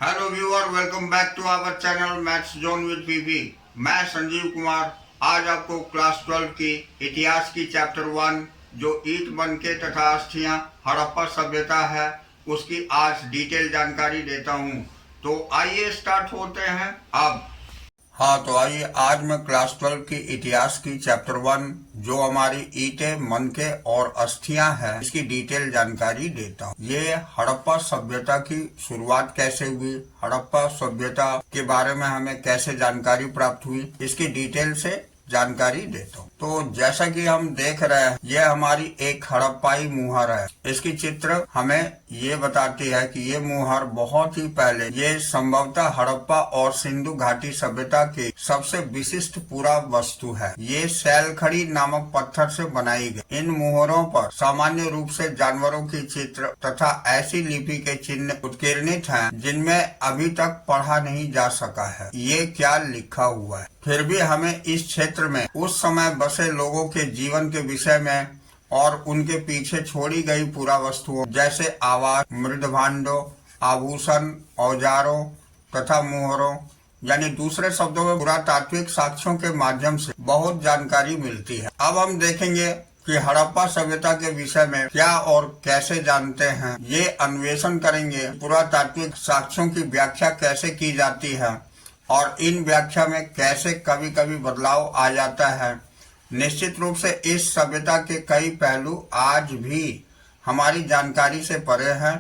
Hello viewer, welcome back to our channel maths zone with PP. मैं संजीव कुमार आज आपको class 12 की इतिहास की चैप्टर 1 जो ईंट बनके तथा अस्थियां हड़प्पा सभ्यता है उसकी आज डिटेल जानकारी देता हूं। तो आइए स्टार्ट होते हैं अब। तो आइए आज मैं क्लास 12 की इतिहास की चैप्टर 1 जो हमारी ईंटें, मनके और अस्थियां हैं इसकी डिटेल जानकारी देता हूँ। ये हड़प्पा सभ्यता की शुरुआत कैसे हुई, हड़प्पा सभ्यता के बारे में हमें कैसे जानकारी प्राप्त हुई, इसकी डिटेल से जानकारी देता हूँ। तो जैसा कि हम देख रहे हैं ये हमारी एक हड़प्पाई मुहर है। इसकी चित्र हमें ये बताती है कि ये मुहर बहुत ही पहले, ये संभवतः हड़प्पा और सिंधु घाटी सभ्यता की सबसे विशिष्ट पुरा वस्तु है। ये सैलखड़ी नामक पत्थर से बनाई गई। इन मुहरों पर सामान्य रूप से जानवरों की चित्र तथा ऐसी लिपि के चिन्ह उत्कीर्णित हैं जिनमें अभी तक पढ़ा नहीं जा सका है ये क्या लिखा हुआ है। फिर भी हमें इस क्षेत्र में उस समय बसे लोगों के जीवन के विषय में और उनके पीछे छोड़ी गई पुरा वस्तुओं जैसे आवास, मृदभांडों, आभूषण, औजारों तथा मुहरों यानी दूसरे शब्दों में पुरातात्विक साक्ष्यों के माध्यम से बहुत जानकारी मिलती है। अब हम देखेंगे कि हड़प्पा सभ्यता के विषय में क्या और कैसे जानते हैं, ये अन्वेषण करेंगे। पुरातात्विक साक्ष्यों की व्याख्या कैसे की जाती है और इन व्याख्या में कैसे कभी कभी बदलाव आ जाता है। निश्चित रूप से इस सभ्यता के कई पहलू आज भी हमारी जानकारी से परे हैं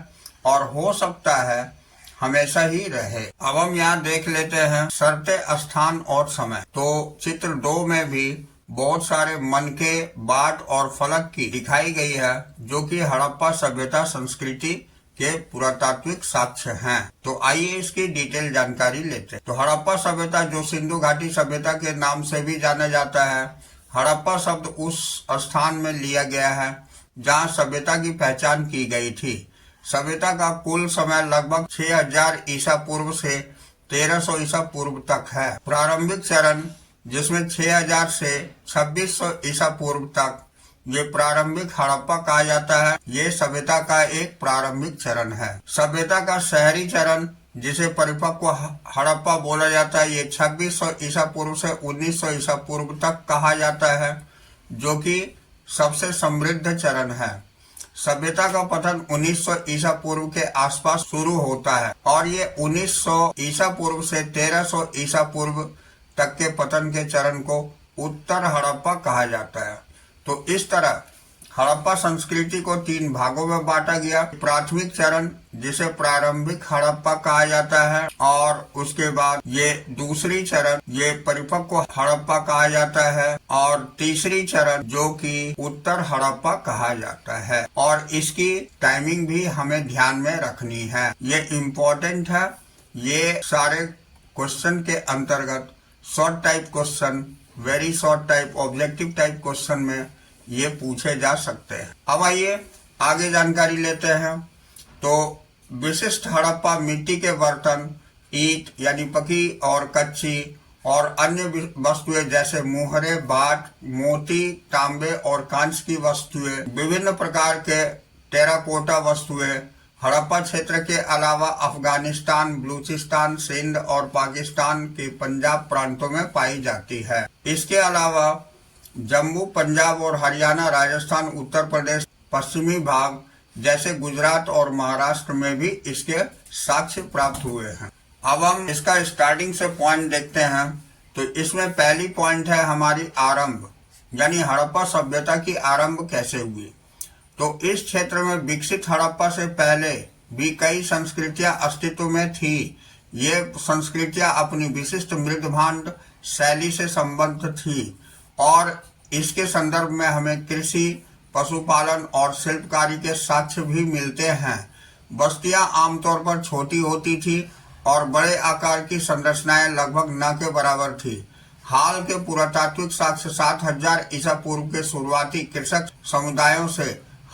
और हो सकता है हमेशा ही रहे। अब हम यहाँ देख लेते हैं शर्तें, स्थान और समय। तो चित्र 2 में भी बहुत सारे मनके, बाट और फलक की दिखाई गई है जो कि हड़प्पा सभ्यता संस्कृति के पुरातात्विक साक्ष्य हैं। तो आइए इसकी डिटेल जानकारी लेते हैं। तो हड़प्पा सभ्यता जो सिंधु घाटी सभ्यता के नाम से भी जाना जाता है, हड़प्पा शब्द उस स्थान में लिया गया है जहां सभ्यता की पहचान की गई थी। सभ्यता का कुल समय लगभग 6000 ईसा पूर्व से 1300 ईसा पूर्व तक है। प्रारंभिक चरण जिसमें 6000 से 2600 ईसा पूर्व तक ये प्रारंभिक हड़प्पा कहा जाता है। ये सभ्यता का एक प्रारंभिक चरण है। सभ्यता का शहरी चरण जिसे परिपक्व हड़प्पा बोला जाता है, ये 2600 ईसा पूर्व से 1900 ईसा पूर्व तक कहा जाता है जो कि सबसे समृद्ध चरण है। सभ्यता का पतन 1900 ईसा पूर्व के आसपास शुरू होता है और ये 1900 ईसा पूर्व से 1300 ईसा पूर्व तक के पतन के चरण को उत्तर हड़प्पा कहा जाता है। तो इस तरह हड़प्पा संस्कृति को 3 भागों में बांटा गया। प्राथमिक चरण जिसे प्रारंभिक हड़प्पा कहा जाता है और उसके बाद ये दूसरी चरण ये परिपक्व हड़प्पा कहा जाता है और तीसरी चरण जो कि उत्तर हड़प्पा कहा जाता है। और इसकी टाइमिंग भी हमें ध्यान में रखनी है, ये इम्पोर्टेंट है। ये सारे क्वेश्चन के अंतर्गत short type question, very short type, objective type question में ये पूछे जा सकते हैं। अब आइए आगे जानकारी लेते हैं। तो विशिष्ट हड़प्पा मिट्टी के बर्तन, ईंट यानी पकी और कच्ची और अन्य वस्तुएं जैसे मुहरे, बाट, मोती, तांबे और कांच की वस्तुएं, विभिन्न प्रकार के टेराकोटा वस्तुएं हड़प्पा क्षेत्र के अलावा अफगानिस्तान, बलूचिस्तान, सिंध और पाकिस्तान के पंजाब प्रांतों में पाई जाती है। इसके अलावा जम्मू, पंजाब और हरियाणा, राजस्थान, उत्तर प्रदेश, पश्चिमी भाग जैसे गुजरात और महाराष्ट्र में भी इसके साक्ष्य प्राप्त हुए हैं। अब हम इसका स्टार्टिंग से पॉइंट देखते हैं। तो इसमें पहली पॉइंट है हमारी आरंभ, यानी हड़प्पा सभ्यता की आरंभ कैसे हुई। तो इस क्षेत्र में विकसित हड़प्पा से पहले भी कई संस्कृतियां अस्तित्व में थी। ये संस्कृतियां अपनी विशिष्ट मृदभांड शैली से संबद्ध थी और इसके संदर्भ में हमें कृषि, पशुपालन और शिल्पकारी के साक्ष्य भी मिलते हैं। बस्तियां आमतौर पर छोटी होती थी और बड़े आकार की संरचनाएं लगभग न के बराबर थी। हाल के पुरातात्विक साक्ष्य 7000 ईसा पूर्व के शुरुआती कृषक समुदायों से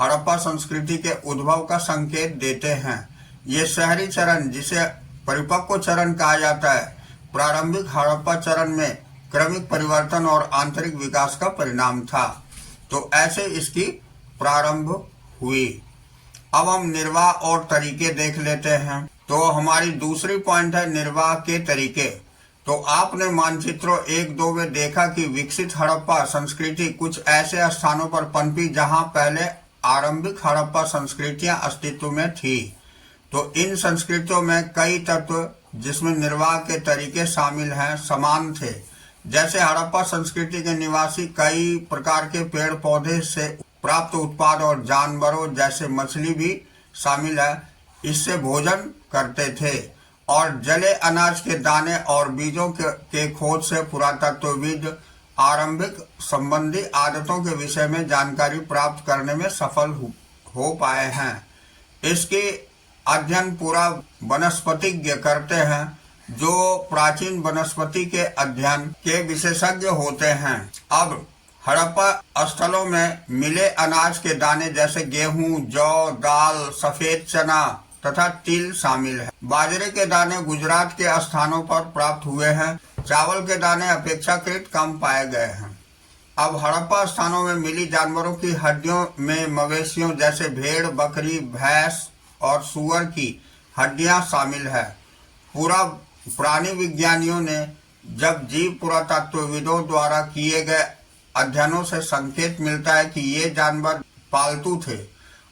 हड़प्पा संस्कृति के उद्भव का संकेत देते हैं। ये शहरी चरण जिसे परिपक्व चरण कहा जाता है, प्रारंभिक हड़प्पा चरण में क्रमिक परिवर्तन और आंतरिक विकास का परिणाम था। तो ऐसे इसकी प्रारंभ हुई। अब हम निर्वाह और तरीके देख लेते हैं। तो हमारी दूसरी पॉइंट है निर्वाह के तरीके। तो आपने मानचित्रों 1-2 में देखा कि विकसित हड़प्पा संस्कृति कुछ ऐसे स्थानों पर पनपी जहां पहले आरंभिक हड़प्पा संस्कृतियां अस्तित्व में थी। तो इन संस्कृतियों में कई तत्व जिसमें निर्वाह के तरीके शामिल हैं समान थे। जैसे हड़प्पा संस्कृति के निवासी कई प्रकार के पेड़ पौधे से प्राप्त उत्पाद और जानवरों जैसे मछली भी शामिल है, इससे भोजन करते थे। और जले अनाज के दाने और बीजों के खोज से पुरातत्वविद आरंभिक संबंधी आदतों के विषय में जानकारी प्राप्त करने में सफल हो पाए हैं। इसके अध्ययन पूरा वनस्पतिज्ञ करते हैं जो प्राचीन वनस्पति के अध्ययन के विशेषज्ञ होते हैं। अब हड़प्पा स्थलों में मिले अनाज के दाने जैसे गेहूं, जौ, दाल, सफेद चना तथा तिल शामिल है। बाजरे के दाने गुजरात के स्थानों पर प्राप्त हुए हैं। चावल के दाने अपेक्षाकृत कम पाए गए हैं। अब हड़प्पा स्थानों में मिली जानवरों की हड्डियों में मवेशियों जैसे भेड़, बकरी, भैंस और सूअर की हड्डियां शामिल है। पूरा प्राणी विज्ञानियों ने जब जीव पुरातत्वविदों द्वारा किए गए अध्ययनों से संकेत मिलता है कि ये जानवर पालतू थे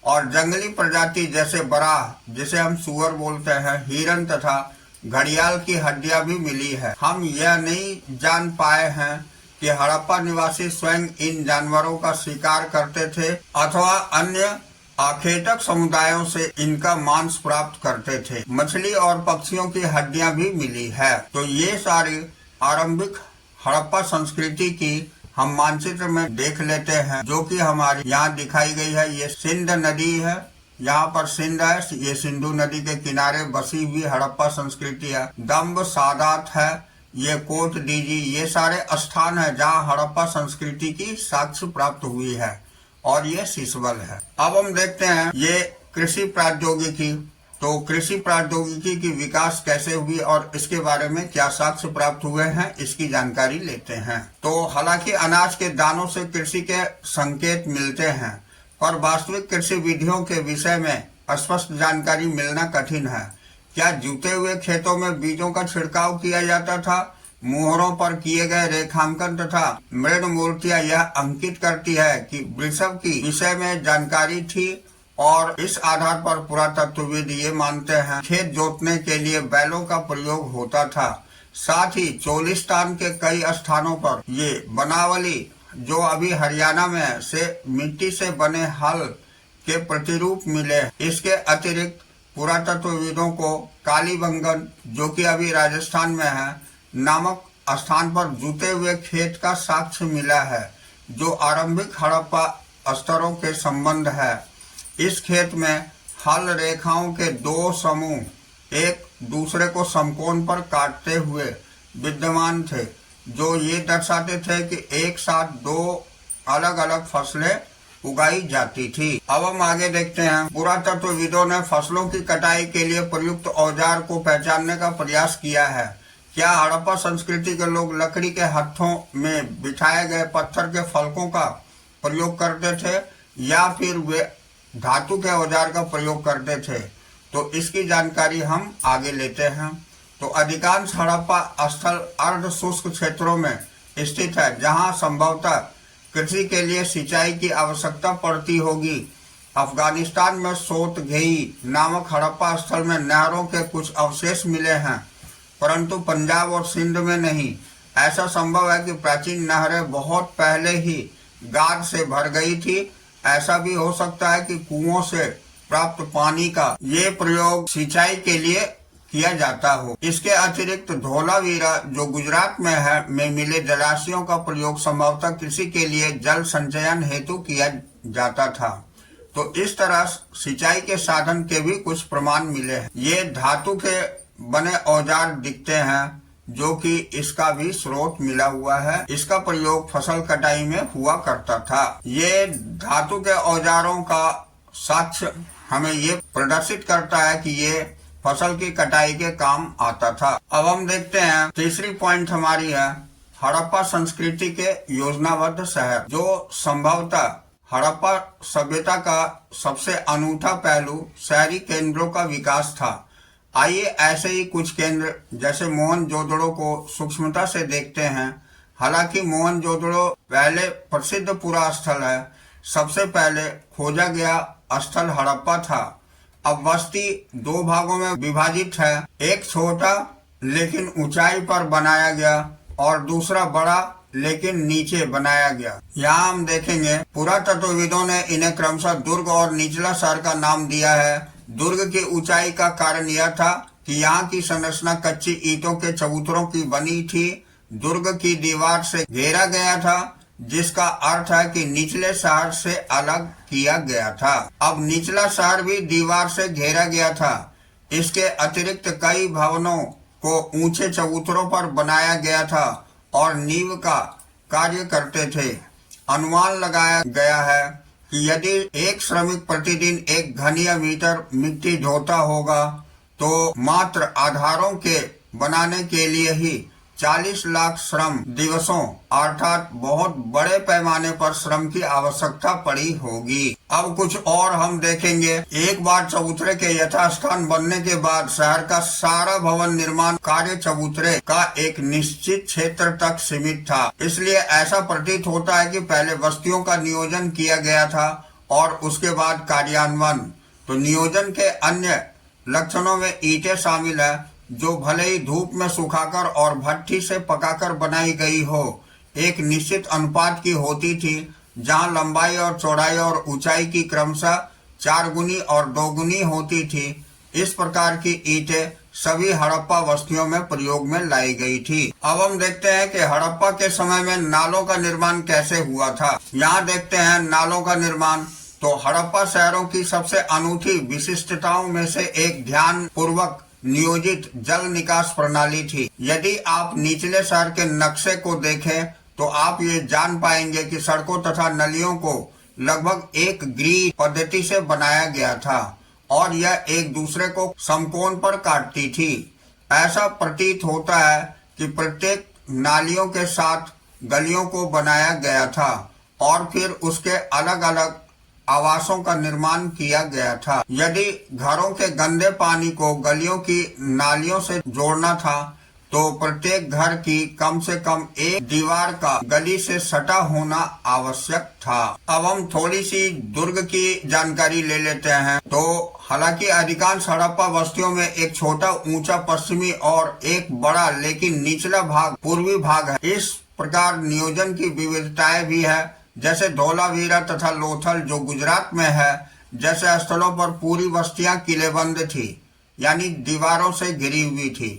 और जंगली प्रजाति जैसे बराह, जिसे हम सूअर बोलते हैं, हिरन तथा घड़ियाल की हड्डियां भी मिली है। हम यह नहीं जान पाए हैं कि हड़प्पा निवासी स्वयं इन जानवरों का शिकार करते थे अथवा अन्य आखेटक समुदायों से इनका मांस प्राप्त करते थे। मछली और पक्षियों की हड्डियां भी मिली है। तो ये सारी आरंभिक हड़प्पा संस्कृति की हम मानचित्र में देख लेते हैं, जो कि हमारी यहाँ दिखाई गई है। ये सिंध नदी है, यहाँ पर सिंध है, ये सिंधु नदी के किनारे बसी हुई हड़प्पा संस्कृति है। दम्ब सादात है, ये कोट डीजी, ये सारे स्थान है जहाँ हड़प्पा संस्कृति की साक्ष्य प्राप्त हुई है। और ये सिसवल है। अब हम देखते हैं ये कृषि प्रौद्योगिकी। तो कृषि प्रौद्योगिकी की विकास कैसे हुई और इसके बारे में क्या साक्ष्य प्राप्त हुए हैं, इसकी जानकारी लेते हैं। तो हालांकि अनाज के दानों से कृषि के संकेत मिलते हैं, पर वास्तविक कृषि विधियों के विषय में स्पष्ट जानकारी मिलना कठिन है। क्या जुते हुए खेतों में बीजों का छिड़काव किया जाता था? मुहरों पर किए गए रेखांकन तथा मृद मूर्तियां यह अंकित करती है कि वृषभ की विषय में जानकारी थी और इस आधार पर पुरातत्वविद ये मानते हैं खेत जोतने के लिए बैलों का प्रयोग होता था। साथ ही चोलिस्तान के कई स्थानों पर ये बनावली, जो अभी हरियाणा में से मिट्टी से बने हल के प्रतिरूप मिले। इसके अतिरिक्त पुरातत्वविदों को कालीबंगन, जो कि अभी राजस्थान में है, नामक स्थान पर जुते हुए खेत का साक्ष्य मिला है, जो आरंभिक हड़प्पा स्तरों के संबंध है। इस खेत में हल रेखाओं के दो समूह एक दूसरे को समकोण पर काटते हुए विद्यमान थे, जो ये दर्शाते थे कि एक साथ दो अलग अलग फसलें उगाई जाती थी। अब हम आगे देखते हैं। पुरातत्वविदों ने फसलों की कटाई के लिए प्रयुक्त औजार को पहचानने का प्रयास किया है। क्या हड़प्पा संस्कृति के लोग लकड़ी के हत्थों में बिछाए गए पत्थर के फलकों का प्रयोग करते थे या फिर वे धातु के औजार का प्रयोग करते थे? तो इसकी जानकारी हम आगे लेते हैं। तो अधिकांश हड़प्पा स्थल अर्ध शुष्क क्षेत्रों में स्थित है, जहां संभवतः कृषि के लिए सिंचाई की आवश्यकता पड़ती होगी। अफगानिस्तान में सोतघेई नामक हड़प्पा स्थल में नहरों के कुछ अवशेष मिले हैं, परंतु पंजाब और सिंध में नहीं। ऐसा संभव है कि प्राचीन नहरें बहुत पहले ही गाद से भर गई थी। ऐसा भी हो सकता है कि कुओं से प्राप्त पानी का ये प्रयोग सिंचाई के लिए किया जाता हो। इसके अतिरिक्त धोलावीरा, जो गुजरात में है, में मिले जलाशयों का प्रयोग संभवतः कृषि के लिए जल संचयन हेतु किया जाता था। तो इस तरह सिंचाई के साधन के भी कुछ प्रमाण मिले हैं। ये धातु के बने औजार दिखते हैं, जो कि इसका भी स्रोत मिला हुआ है। इसका प्रयोग फसल कटाई में हुआ करता था। ये धातु के औजारों का साक्ष्य हमें ये प्रदर्शित करता है कि ये फसल की कटाई के काम आता था। अब हम देखते हैं तीसरी पॉइंट हमारी है हड़प्पा संस्कृति के योजनाबद्ध शहर, जो संभवतः हड़प्पा सभ्यता का सबसे अनूठा पहलू शहरी केंद्रों का विकास था। आइए ऐसे ही कुछ केंद्र जैसे मोहनजोदड़ो को सूक्ष्मता से देखते हैं। हालांकि मोहनजोदड़ो पहले प्रसिद्ध पुरा स्थल है। सबसे पहले खोजा गया स्थल हड़प्पा था। अब बस्ती दो भागों में विभाजित है। एक छोटा लेकिन ऊंचाई पर बनाया गया और दूसरा बड़ा लेकिन नीचे बनाया गया। यहाँ हम देखेंगे पुरातत्वविदों ने इन्हें क्रमशः दुर्ग और निचला शहर का नाम दिया है। दुर्ग की ऊंचाई का कारण यह था कि यहाँ की संरचना कच्ची ईंटों के चबूतरों की बनी थी। दुर्ग की दीवार से घेरा गया था, जिसका अर्थ है कि निचले शहर से अलग किया गया था। अब निचला शहर भी दीवार से घेरा गया था। इसके अतिरिक्त कई भवनों को ऊंचे चबूतरों पर बनाया गया था और नींव का कार्य करते थे। अनुमान लगाया गया है कि यदि एक श्रमिक प्रतिदिन 1 घनीय मीटर मिट्टी ढोता होगा तो मात्र आधारों के बनाने के लिए ही 40 लाख श्रम दिवसों अर्थात बहुत बड़े पैमाने पर श्रम की आवश्यकता पड़ी होगी। अब कुछ और हम देखेंगे। एक बार चबूतरे के यथास्थान बनने के बाद शहर का सारा भवन निर्माण कार्य चबूतरे का एक निश्चित क्षेत्र तक सीमित था। इसलिए ऐसा प्रतीत होता है कि पहले बस्तियों का नियोजन किया गया था और उसके बाद कार्यान्वयन। तो नियोजन के अन्य लक्षणों में ईंटें शामिल है, जो भले ही धूप में सुखाकर और भट्ठी से पकाकर बनाई गई हो, एक निश्चित अनुपात की होती थी, जहां लंबाई और चौड़ाई और ऊंचाई की क्रमशः 4 गुनी और 2 गुनी होती थी। इस प्रकार की ईंटें सभी हड़प्पा बस्तियों में प्रयोग में लाई गई थी। अब हम देखते हैं कि हड़प्पा के समय में नालों का निर्माण कैसे हुआ था। यहाँ देखते हैं नालों का निर्माण। तो हड़प्पा शहरों की सबसे अनूठी विशिष्टताओं में से एक ध्यान पूर्वक नियोजित जल निकास प्रणाली थी। यदि आप निचले शहर के नक्शे को देखें तो आप ये जान पाएंगे कि सड़कों तथा नलियों को लगभग एक ग्रिड पद्धति से बनाया गया था और यह एक दूसरे को समकोण पर काटती थी। ऐसा प्रतीत होता है कि प्रत्येक नालियों के साथ गलियों को बनाया गया था और फिर उसके अलग अलग आवासों का निर्माण किया गया था। यदि घरों के गंदे पानी को गलियों की नालियों से जोड़ना था तो प्रत्येक घर की कम से कम एक दीवार का गली से सटा होना आवश्यक था। अब हम थोड़ी सी दुर्ग की जानकारी ले लेते हैं। तो हालांकि अधिकांश हड़प्पा बस्तियों में एक छोटा ऊंचा पश्चिमी और एक बड़ा लेकिन निचला भाग पूर्वी भाग है। इस प्रकार नियोजन की विविधताएं भी है। जैसे धोलावीरा तथा लोथल जो गुजरात में है, जैसे स्थलों पर पूरी बस्तियां किलेबंद थी, यानी दीवारों से घिरी हुई थी,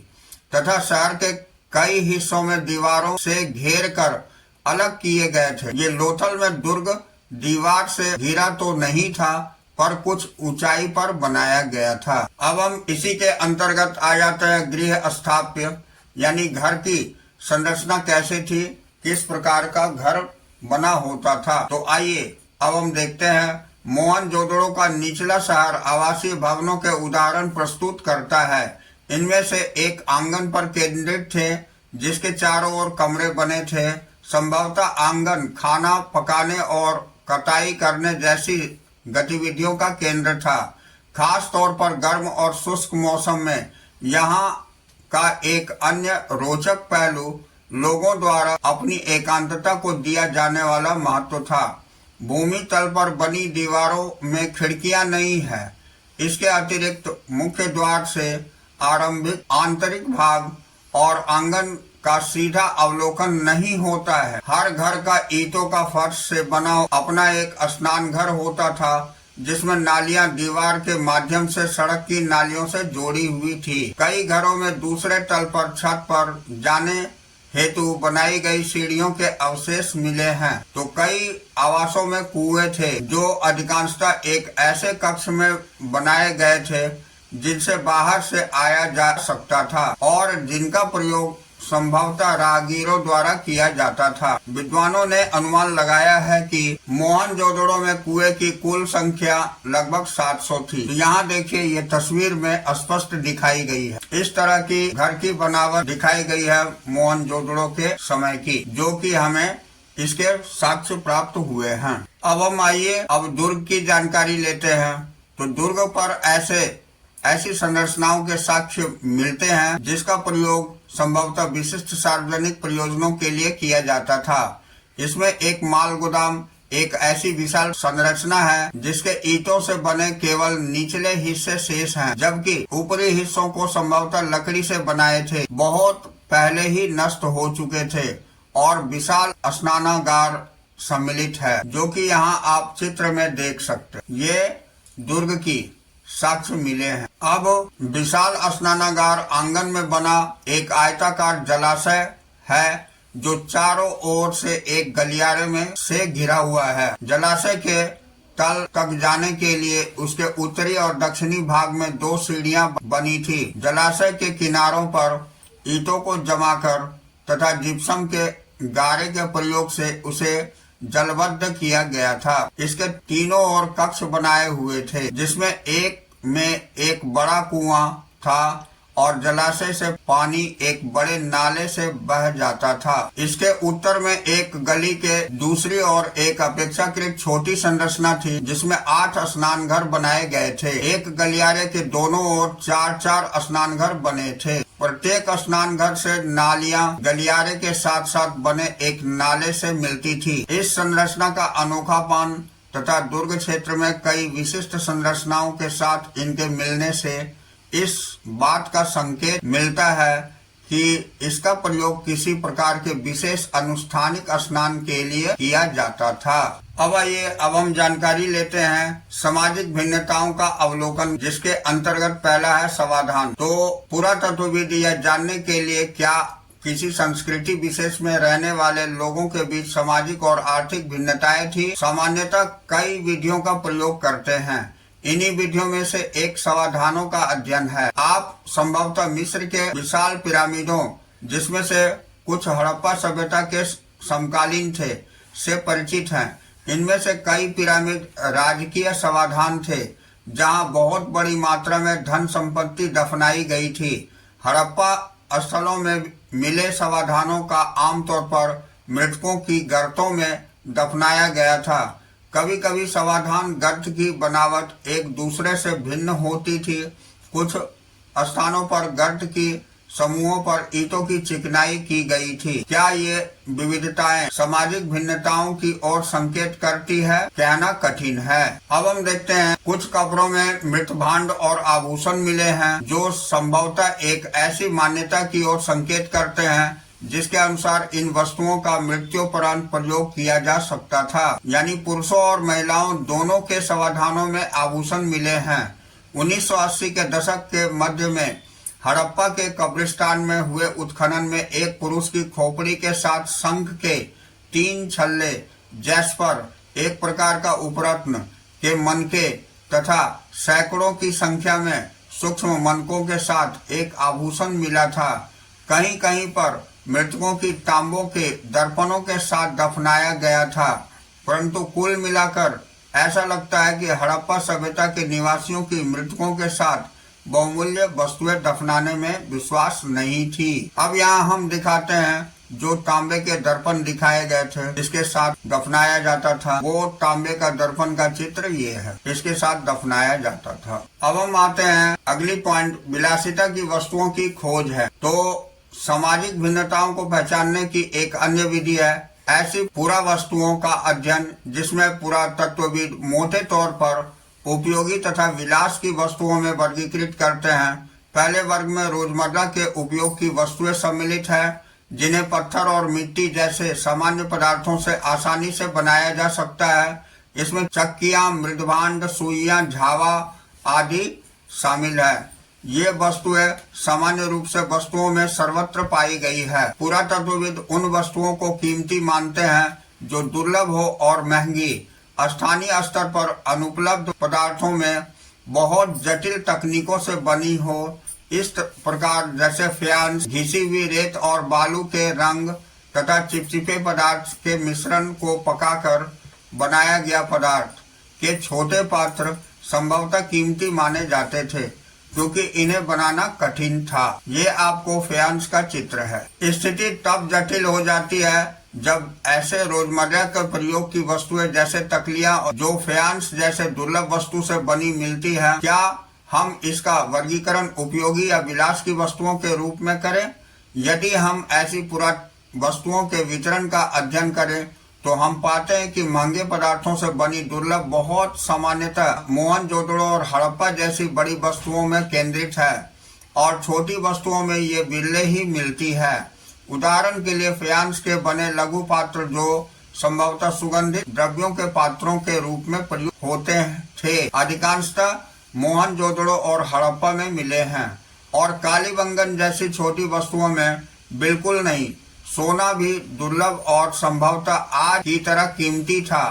तथा शहर के कई हिस्सों में दीवारों से घेर कर अलग किए गए थे। ये लोथल में दुर्ग दीवार से घिरा तो नहीं था, पर कुछ ऊंचाई पर बनाया गया था। अब हम इसी के अंतर्गत आ जाते हैं गृह स्थाप्य, यानी घर की संरचना कैसे थी, किस प्रकार का घर बना होता था। तो आइए अब हम देखते हैं। मोहनजोदड़ो का निचला शहर आवासीय भवनों के उदाहरण प्रस्तुत करता है। इनमें से एक आंगन पर केंद्रित थे, जिसके चारों ओर कमरे बने थे। संभवतः आंगन खाना पकाने और कटाई करने जैसी गतिविधियों का केंद्र था। खास तौर पर गर्म और शुष्क मौसम में यहाँ का एक अन्य रोचक पहलू लोगों द्वारा अपनी एकांतता को दिया जाने वाला महत्व था। भूमि तल पर बनी दीवारों में खिड़कियां नहीं है। इसके अतिरिक्त मुख्य द्वार से आरंभिक आंतरिक भाग और आंगन का सीधा अवलोकन नहीं होता है। हर घर का ईंटों का फर्श से बना अपना एक स्नान घर होता था, जिसमें नालियां दीवार के माध्यम से सड़क की नालियों से जोड़ी हुई थी। कई घरों में दूसरे तल पर छत पर जाने हेतु बनाई गई सीढ़ियों के अवशेष मिले हैं। तो कई आवासों में कुएं थे, जो अधिकांशतः एक ऐसे कक्ष में बनाए गए थे जिनसे बाहर से आया जा सकता था और जिनका प्रयोग संभवतः राहगीरों द्वारा किया जाता था। विद्वानों ने अनुमान लगाया है कि मोहनजोदड़ो में कुएं की कुल संख्या लगभग 700 थी। यहाँ देखिए, ये तस्वीर में स्पष्ट दिखाई गई है। इस तरह की घर की बनावट दिखाई गई है मोहनजोदड़ो के समय की, जो कि हमें इसके साक्ष्य प्राप्त हुए हैं। अब हम आइए अब दुर्ग की जानकारी लेते हैं। तो दुर्ग पर ऐसे ऐसी संरचनाओं के साक्ष्य मिलते हैं जिसका प्रयोग संभवतः विशिष्ट सार्वजनिक प्रयोजनों के लिए किया जाता था। इसमें एक माल गोदाम एक ऐसी विशाल संरचना है जिसके ईंटों से बने केवल निचले हिस्से शेष हैं, जबकि ऊपरी हिस्सों को संभवतः लकड़ी से बनाए थे, बहुत पहले ही नष्ट हो चुके थे, और विशाल स्नानागार सम्मिलित है, जो कि यहाँ आप चित्र में देख सकते हैं। ये दुर्ग की साक्ष्य मिले हैं। अब विशाल स्नानागार आंगन में बना एक आयताकार जलाशय है जो चारों ओर से एक गलियारे में से घिरा हुआ है। जलाशय के तल तक जाने के लिए उसके उत्तरी और दक्षिणी भाग में 2 सीढ़ियां बनी थी। जलाशय के किनारों पर ईंटों को जमाकर तथा जिप्सम के गारे के प्रयोग से उसे जलबद्ध किया गया था। इसके तीनों ओर कक्ष बनाए हुए थे, जिसमें एक में एक बड़ा कुआं था और जलाशय से पानी एक बड़े नाले से बह जाता था। इसके उत्तर में एक गली के दूसरी ओर एक अपेक्षाकृत छोटी संरचना थी जिसमें 8 स्नान घर बनाए गए थे। एक गलियारे के दोनों ओर 4-4 स्नान घर बने थे। प्रत्येक स्नान घर से नालियां गलियारे के साथ साथ बने एक नाले से मिलती थी। इस संरचना का अनोखापन तथा दुर्ग क्षेत्र में कई विशिष्ट संरचनाओं के साथ इनके मिलने से इस बात का संकेत मिलता है कि इसका प्रयोग किसी प्रकार के विशेष अनुष्ठानिक स्नान के लिए किया जाता था। अब हम जानकारी लेते हैं सामाजिक भिन्नताओं का अवलोकन, जिसके अंतर्गत पहला है समाधान। तो पुरातत्वविद यह जानने के लिए क्या किसी संस्कृति विशेष में रहने वाले लोगों के बीच सामाजिक और आर्थिक भिन्नताएं थी, सामान्यतः कई विधियों का प्रयोग करते हैं। इन्हीं विधियों में से एक समाधानों का अध्ययन है। आप संभवतः मिस्र के विशाल पिरामिडों, जिसमें से कुछ हड़प्पा सभ्यता के समकालीन थे, से परिचित हैं। इनमें से कई पिरामिड राजकीय समाधान थे जहां बहुत बड़ी मात्रा में धन संपत्ति दफनाई गई थी। हड़प्पा स्थलों में मिले समाधानों का आमतौर पर मृतकों की गर्तों में दफनाया गया था। कभी कभी समाधान गर्त की बनावट एक दूसरे से भिन्न होती थी। कुछ स्थानों पर गर्त की समूहों पर ईंटों की चिकनाई की गई थी। क्या ये विविधताएं सामाजिक भिन्नताओं की ओर संकेत करती है? कहना कठिन है। अब हम देखते हैं कुछ कब्रों में मृत भांड और आभूषण मिले हैं जो संभवतः एक ऐसी मान्यता की ओर संकेत करते हैं जिसके अनुसार इन वस्तुओं का मृत्युपरांत प्रयोग किया जा सकता था। यानी पुरुषों और महिलाओं दोनों के समाधानों में आभूषण मिले हैं। 1980 के दशक के मध्य में हड़प्पा के कब्रिस्तान में हुए उत्खनन में एक पुरुष की खोपड़ी के साथ शंख के 3 छल्ले, जैस्पर, एक प्रकार का उपरत्न के मनके तथा सैकड़ों की संख्या में सूक्ष्म मनकों के साथ एक आभूषण मिला था। कहीं कहीं पर मृतकों की तांबों के दर्पणों के साथ दफनाया गया था, परंतु कुल मिलाकर ऐसा लगता है कि हड़प्पा सभ्यता के निवासियों की मृतकों के साथ बहुमूल्य वस्तुएं दफनाने में विश्वास नहीं थी। अब यहाँ हम दिखाते हैं जो तांबे के दर्पण दिखाए गए थे, इसके साथ दफनाया जाता था। वो तांबे का दर्पण का चित्र ये है, इसके साथ दफनाया जाता था। अब हम आते हैं अगली पॉइंट, विलासिता की वस्तुओं की खोज है। तो सामाजिक भिन्नताओं को पहचानने की एक अन्य विधि है ऐसी पुरा वस्तुओं का अध्ययन, जिसमें पुरातत्वविद मोटे तौर पर उपयोगी तथा विलास की वस्तुओं में वर्गीकृत करते हैं। पहले वर्ग में रोजमर्रा के उपयोग की वस्तुएं सम्मिलित है, जिन्हें पत्थर और मिट्टी जैसे सामान्य पदार्थों से आसानी से बनाया जा सकता है। इसमें चक्कियां, मृदभांड, सुइयां, झावा आदि शामिल है। ये वस्तुएं सामान्य रूप से वस्तुओं में सर्वत्र पाई गई है। पुरातत्वविद उन वस्तुओं को कीमती मानते हैं जो दुर्लभ हो और महंगी, स्थानीय स्तर पर अनुपलब्ध पदार्थों में बहुत जटिल तकनीकों से बनी हो। इस प्रकार जैसे फ्यान्स, घिसी हुई रेत और बालू के रंग तथा चिपचिपे पदार्थ के मिश्रण को पकाकर बनाया गया पदार्थ के छोटे पात्र संभवतः कीमती माने जाते थे, क्योंकि इन्हें बनाना कठिन था। ये आपको फ्यान्स का चित्र है। स्थिति तब जटिल हो जाती है जब ऐसे रोजमर्रा के प्रयोग की वस्तुएं जैसे तकलियां जो फ्यान्स जैसे दुर्लभ वस्तु से बनी मिलती हैं। क्या हम इसका वर्गीकरण उपयोगी या विलास की वस्तुओं के रूप में करें। यदि हम ऐसी पुरातन वस्तुओं के वितरण का अध्ययन करें तो हम पाते हैं कि महंगे पदार्थों से बनी दुर्लभ बहुत सामान्यतः मोहनजोदड़ो और हड़प्पा जैसी बड़ी वस्तुओं में केंद्रित है और छोटी वस्तुओं में ये विरले ही मिलती है। उदाहरण के लिए फ्यांस के बने लघु पात्र जो संभवतः सुगंधित द्रव्यों के पात्रों के रूप में प्रयुक्त होते थे, अधिकांशतः मोहनजोदड़ो और हड़प्पा में मिले हैं, और कालीबंगन जैसी छोटी वस्तुओं में बिल्कुल नहीं। सोना भी दुर्लभ और संभवतः आज की तरह कीमती था।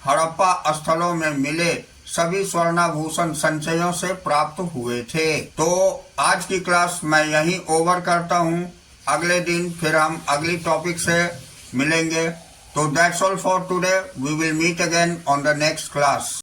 हड़प्पा स्थलों में मिले सभी स्वर्णाभूषण संचयों से प्राप्त हुए थे। तो आज की क्लास मैं यहीं ओवर करता हूँ। अगले दिन फिर हम अगली टॉपिक से मिलेंगे। तो that's all for today. We will meet again on the next class.